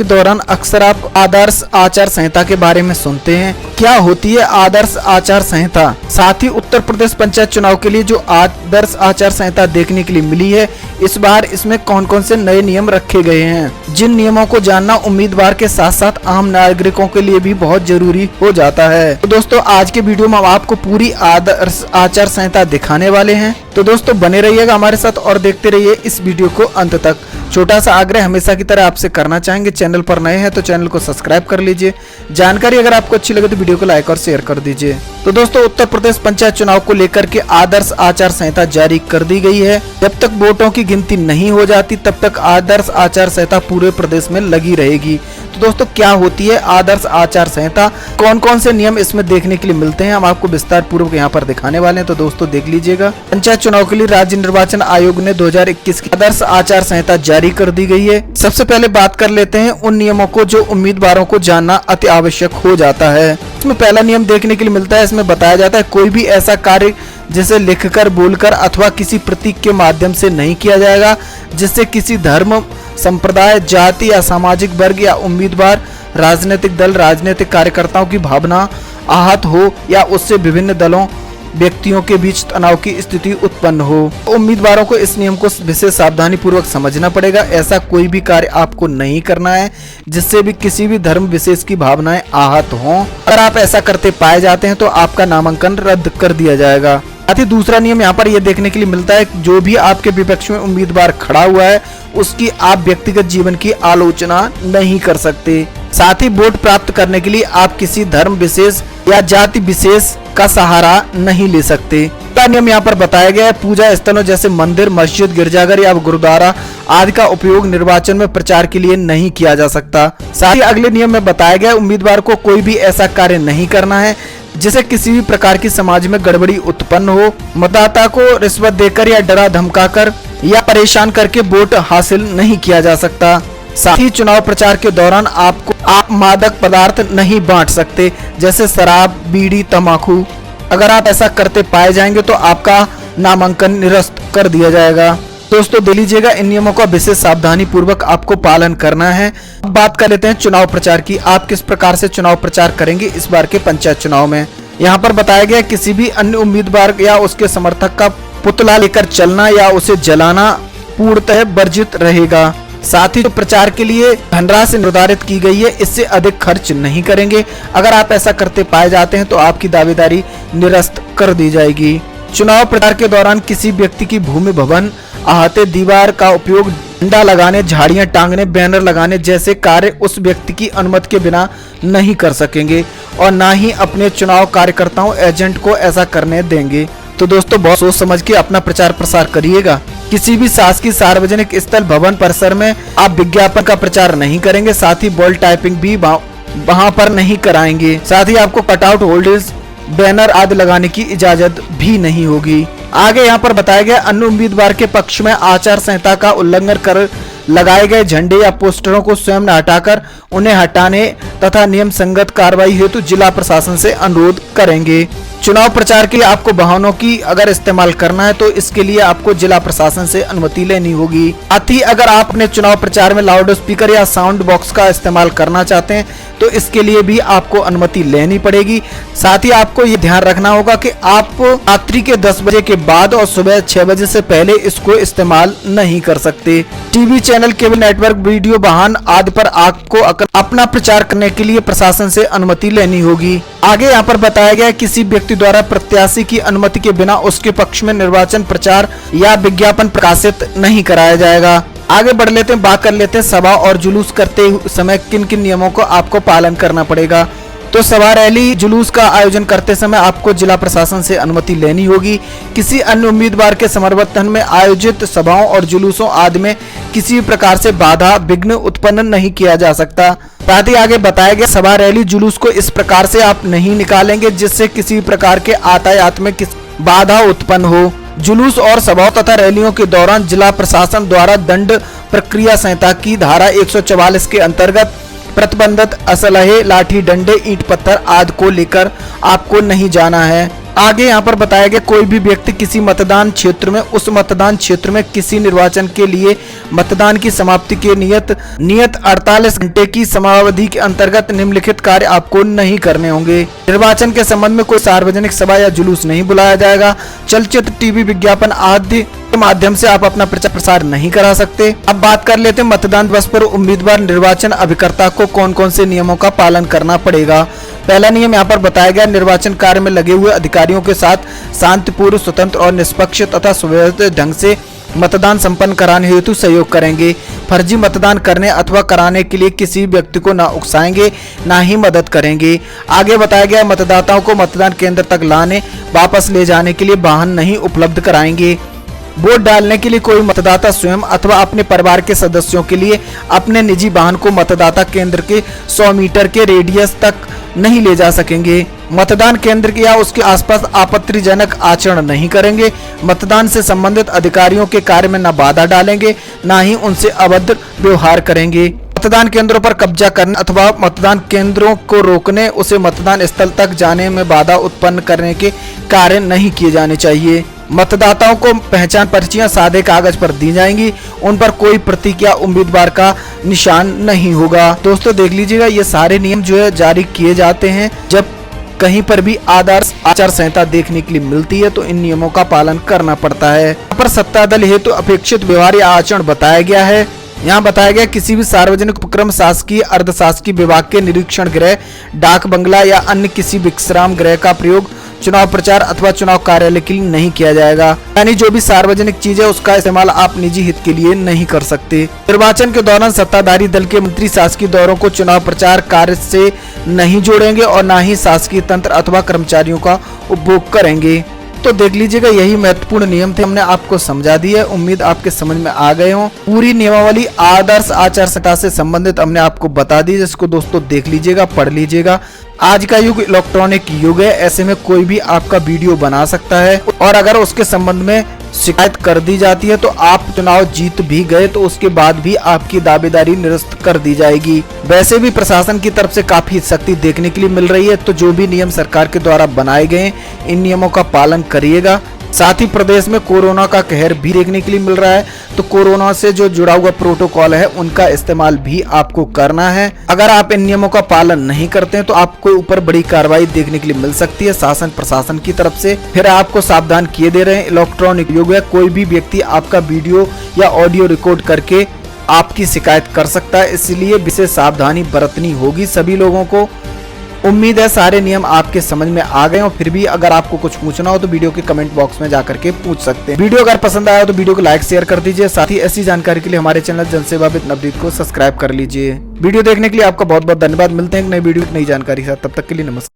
के दौरान अक्सर आप आदर्श आचार संहिता के बारे में सुनते हैं। क्या होती है आदर्श आचार संहिता? साथ ही उत्तर प्रदेश पंचायत चुनाव के लिए जो आदर्श आचार संहिता देखने के लिए मिली है, इस बार इसमें कौन कौन से नए नियम रखे गए हैं, जिन नियमों को जानना उम्मीदवार के साथ साथ आम नागरिकों के लिए भी बहुत जरूरी हो जाता है। तो दोस्तों आज के वीडियो में हम आपको पूरी आदर्श आचार संहिता दिखाने वाले हैं। तो दोस्तों बने रहिएगा हमारे साथ और देखते रहिए इस वीडियो को अंत तक। छोटा सा आग्रह हमेशा की तरह आपसे करना चाहेंगे, चैनल पर नए हैं तो चैनल को सब्सक्राइब कर लीजिए। जानकारी अगर आपको अच्छी लगे तो वीडियो को लाइक और शेयर कर दीजिए। तो दोस्तों उत्तर प्रदेश पंचायत चुनाव को लेकर के आदर्श आचार संहिता जारी कर दी गई है। जब तक वोटों की गिनती नहीं हो जाती तब तक आदर्श आचार संहिता पूरे प्रदेश में लगी रहेगी। तो दोस्तों क्या होती है आदर्श आचार संहिता, कौन कौन से नियम इसमें देखने के लिए मिलते हैं, हम आपको विस्तार पूर्वक यहाँ पर दिखाने वाले हैं। तो दोस्तों देख लीजिएगा। पंचायत चुनाव के लिए राज्य निर्वाचन आयोग ने 2021 की आदर्श आचार संहिता जारी कर दी गई है। सबसे पहले बात कर लेते हैं उन नियमों को जो उम्मीदवारों को जानना अति आवश्यक हो जाता है। इसमें पहला नियम देखने के लिए मिलता है, इसमें बताया जाता है कोई भी ऐसा कार्य जिसे लिखकर, बोलकर अथवा किसी प्रतीक के माध्यम से नहीं किया जाएगा जिससे किसी धर्म, संप्रदाय, जाति या सामाजिक वर्ग या उम्मीदवार, राजनीतिक दल, राजनीतिक कार्यकर्ताओं की भावना आहत हो या उससे विभिन्न दलों, व्यक्तियों के बीच तनाव की स्थिति उत्पन्न हो। उम्मीदवारों को इस नियम को विशेष सावधानी पूर्वक समझना पड़ेगा। ऐसा कोई भी कार्य आपको नहीं करना है जिससे भी किसी भी धर्म विशेष की भावनाएं आहत हों। अगर आप ऐसा करते पाए जाते हैं तो आपका नामांकन रद्द कर दिया जाएगा। साथ ही दूसरा नियम यहाँ पर यह देखने के लिए मिलता है, जो भी आपके विपक्ष में उम्मीदवार खड़ा हुआ है उसकी आप व्यक्तिगत जीवन की आलोचना नहीं कर सकते। साथ ही वोट प्राप्त करने के लिए आप किसी धर्म विशेष या जाति विशेष का सहारा नहीं ले सकते। का नियम यहाँ पर बताया गया है, पूजा स्थलों जैसे मंदिर, मस्जिद, गिरजाघर या गुरुद्वारा आदि का उपयोग निर्वाचन में प्रचार के लिए नहीं किया जा सकता। साथ ही अगले नियम में बताया गया उम्मीदवार को कोई भी ऐसा कार्य नहीं करना है जिसे किसी भी प्रकार की समाज में गड़बड़ी उत्पन्न हो। मतदाता को रिश्वत देकर या डरा धमकाकर या परेशान करके वोट हासिल नहीं किया जा सकता। साथ ही चुनाव प्रचार के दौरान आप मादक पदार्थ नहीं बांट सकते, जैसे शराब, बीड़ी, तंबाकू। अगर आप ऐसा करते पाए जाएंगे तो आपका नामांकन निरस्त कर दिया जाएगा। दोस्तों दे लीजिएगा, इन नियमों का विशेष सावधानी पूर्वक आपको पालन करना है। अब बात कर लेते हैं चुनाव प्रचार की। आप किस प्रकार से चुनाव प्रचार करेंगे इस बार के पंचायत चुनाव में। यहाँ पर बताया गया किसी भी अन्य उम्मीदवार या उसके समर्थक का पुतला लेकर चलना या उसे जलाना पूर्णतः वर्जित रहेगा। साथ ही प्रचार के लिए धनराशि निर्धारित की गई है, इससे अधिक खर्च नहीं करेंगे। अगर आप ऐसा करते पाए जाते हैं तो आपकी दावेदारी निरस्त कर दी जाएगी। चुनाव प्रचार के दौरान किसी व्यक्ति की भूमि, भवन, आहते, दीवार का उपयोग, झंडा लगाने, झाड़ियां टांगने, बैनर लगाने जैसे कार्य उस व्यक्ति की अनुमति के बिना नहीं कर सकेंगे और ना ही अपने चुनाव कार्यकर्ताओं, एजेंट को ऐसा करने देंगे। तो दोस्तों बहुत सोच समझ के अपना प्रचार प्रसार करिएगा। किसी भी शासकीय सार्वजनिक स्थल, भवन परिसर में आप विज्ञापन का प्रचार नहीं करेंगे। साथ ही बॉल टाइपिंग भी वहां पर नहीं कराएंगे। साथ ही आपको कटआउट, होल्डर्स, बैनर आदि लगाने की इजाजत भी नहीं होगी। आगे यहाँ पर बताया गया अन्य उम्मीदवार के पक्ष में आचार संहिता का उल्लंघन कर लगाए गए झंडे या पोस्टरों को स्वयं न हटाकर उन्हें हटाने तथा नियम संगत कार्रवाई हेतु जिला प्रशासन से अनुरोध करेंगे। चुनाव प्रचार के लिए आपको वाहनों की अगर इस्तेमाल करना है तो इसके लिए आपको जिला प्रशासन से अनुमति लेनी होगी। साथ ही अगर आप अपने चुनाव प्रचार में लाउड स्पीकर या साउंड बॉक्स का इस्तेमाल करना चाहते हैं तो इसके लिए भी आपको अनुमति लेनी पड़ेगी। साथ ही आपको ये ध्यान रखना होगा कि आप रात्रि के 10 बजे के बाद और सुबह 6 बजे से पहले इसको इस्तेमाल नहीं कर सकते। TV channel, cable network, video वाहन आदि पर आपको अपना प्रचार करने के लिए प्रशासन से अनुमति लेनी होगी। आगे यहाँ पर बताया गया किसी व्यक्ति द्वारा प्रत्याशी की अनुमति के बिना उसके पक्ष में निर्वाचन प्रचार या विज्ञापन प्रकाशित नहीं कराया जाएगा। आगे बढ़ लेते हैं, बात कर लेते हैं सभा और जुलूस करते समय किन किन नियमों को आपको पालन करना पड़ेगा। तो सभा, रैली, जुलूस का आयोजन करते समय आपको जिला प्रशासन से अनुमति लेनी होगी। किसी अन्य उम्मीदवार के समर्थन में आयोजित सभाओं और जुलूसों आदि में किसी प्रकार से बाधा, विघ्न उत्पन्न नहीं किया जा सकता। साथ ही आगे बताया गया सभा, रैली, जुलूस को इस प्रकार से आप नहीं निकालेंगे जिससे किसी प्रकार के यातायात में बाधा उत्पन्न हो। जुलूस और सभाओं तथा रैलियों के दौरान जिला प्रशासन द्वारा दंड प्रक्रिया संहिता की धारा 144 के अंतर्गत प्रतिबंधित असलहे, लाठी, डंडे, ईंट, पत्थर आदि को लेकर आपको नहीं जाना है। आगे यहाँ पर बताया गया कोई भी व्यक्ति किसी मतदान क्षेत्र में उस मतदान क्षेत्र में किसी निर्वाचन के लिए मतदान की समाप्ति के नियत 48 घंटे की समयावधि के अंतर्गत निम्नलिखित कार्य आपको नहीं करने होंगे। निर्वाचन के संबंध में कोई सार्वजनिक सभा या जुलूस नहीं बुलाया जाएगा। चलचित्र, टीवी विज्ञापन आदि के माध्यम से आप अपना प्रचार प्रसार नहीं करा सकते। अब बात कर लेते हैं मतदान दिवस पर उम्मीदवार निर्वाचन अभिकर्ता को कौन कौन से नियमों का पालन करना पड़ेगा। पहला नियम यहाँ पर बताया गया, निर्वाचन कार्य में लगे हुए अधिकारियों के साथ शांतिपूर्ण, स्वतंत्र और निष्पक्ष तथा सुव्यवस्थित ढंग से मतदान संपन्न कराने हेतु सहयोग करेंगे। फर्जी मतदान करने अथवा कराने के लिए किसी व्यक्ति को ना उकसाएंगे, ना ही मदद करेंगे। आगे बताया गया, मतदाताओं को मतदान केंद्र तक लाने वापस ले जाने के लिए वाहन नहीं उपलब्ध कराएंगे। वोट डालने के लिए कोई मतदाता स्वयं अथवा अपने परिवार के सदस्यों के लिए अपने निजी वाहन को मतदाता केंद्र के 100 मीटर के रेडियस तक नहीं ले जा सकेंगे। मतदान केंद्र के या उसके आसपास आपत्तिजनक आचरण नहीं करेंगे। मतदान से संबंधित अधिकारियों के कार्य में न बाधा डालेंगे, ना ही उनसे अभद्र व्यवहार करेंगे। मतदान केंद्रों पर कब्जा करने अथवा मतदान केंद्रों को रोकने, उसे मतदान स्थल तक जाने में बाधा उत्पन्न करने के कार्य नहीं किए जाने चाहिए। मतदाताओं को पहचान पर्चियां सादे कागज पर दी जाएंगी, उन पर कोई प्रतीक या उम्मीदवार का निशान नहीं होगा। दोस्तों देख लीजिएगा, ये सारे नियम जो है जारी किए जाते हैं जब कहीं पर भी आदर्श आचार संहिता देखने के लिए मिलती है तो इन नियमों का पालन करना पड़ता है। यहाँ पर सत्ता दल हेतु अपेक्षित व्यवहार या आचरण बताया गया है। यहाँ बताया गया, किसी भी सार्वजनिक उपक्रम, शासकीय, अर्धशासकीय विभाग के निरीक्षण गृह, डाक बंगला या अन्य किसी विश्राम गृह का प्रयोग चुनाव प्रचार अथवा चुनाव कार्यालय के लिए नहीं किया जाएगा। यानी जो भी सार्वजनिक चीज है उसका इस्तेमाल आप निजी हित के लिए नहीं कर सकते। निर्वाचन के दौरान सत्ताधारी दल के मंत्री शासकीय दौरों को चुनाव प्रचार कार्य से नहीं जोड़ेंगे और ना ही शासकीय तंत्र अथवा कर्मचारियों का उपभोग करेंगे। तो देख लीजिएगा, यही महत्वपूर्ण नियम थे, हमने आपको समझा दिया। उम्मीद आपके समझ में आ गए हों। पूरी नियमावली आदर्श आचार संहिता से संबंधित हमने आपको बता दी, जिसको दोस्तों देख लीजिएगा, पढ़ लीजिएगा। आज का युग इलेक्ट्रॉनिक युग है, ऐसे में कोई भी आपका वीडियो बना सकता है और अगर उसके संबंध में शिकायत कर दी जाती है तो आप चुनाव जीत भी गए तो उसके बाद भी आपकी दावेदारी निरस्त कर दी जाएगी। वैसे भी प्रशासन की तरफ से काफी सख्ती देखने के लिए मिल रही है, तो जो भी नियम सरकार के द्वारा बनाए गए इन नियमों का पालन करिएगा। साथ ही प्रदेश में कोरोना का कहर भी देखने के लिए मिल रहा है, तो कोरोना से जो जुड़ा हुआ प्रोटोकॉल है उनका इस्तेमाल भी आपको करना है। अगर आप इन नियमों का पालन नहीं करते हैं तो आपको ऊपर बड़ी कार्रवाई देखने के लिए मिल सकती है शासन प्रशासन की तरफ से। फिर आपको सावधान किए दे रहे हैं, इलेक्ट्रॉनिक युग है, कोई भी व्यक्ति आपका वीडियो या ऑडियो रिकॉर्ड करके आपकी शिकायत कर सकता है, इसलिए विशेष सावधानी बरतनी होगी सभी लोगों को। उम्मीद है सारे नियम आपके समझ में आ गए हो। फिर भी अगर आपको कुछ पूछना हो तो वीडियो के कमेंट बॉक्स में जाकर के पूछ सकते हैं। वीडियो अगर पसंद आया तो वीडियो को लाइक शेयर कर दीजिए। साथ ही ऐसी जानकारी के लिए हमारे चैनल जनसेवा विद नवदीप को सब्सक्राइब कर लीजिए। वीडियो देखने के लिए आपका बहुत बहुत धन्यवाद। मिलते हैं एक नई वीडियो, एक नई जानकारी के साथ, तब तक के लिए नमस्कार।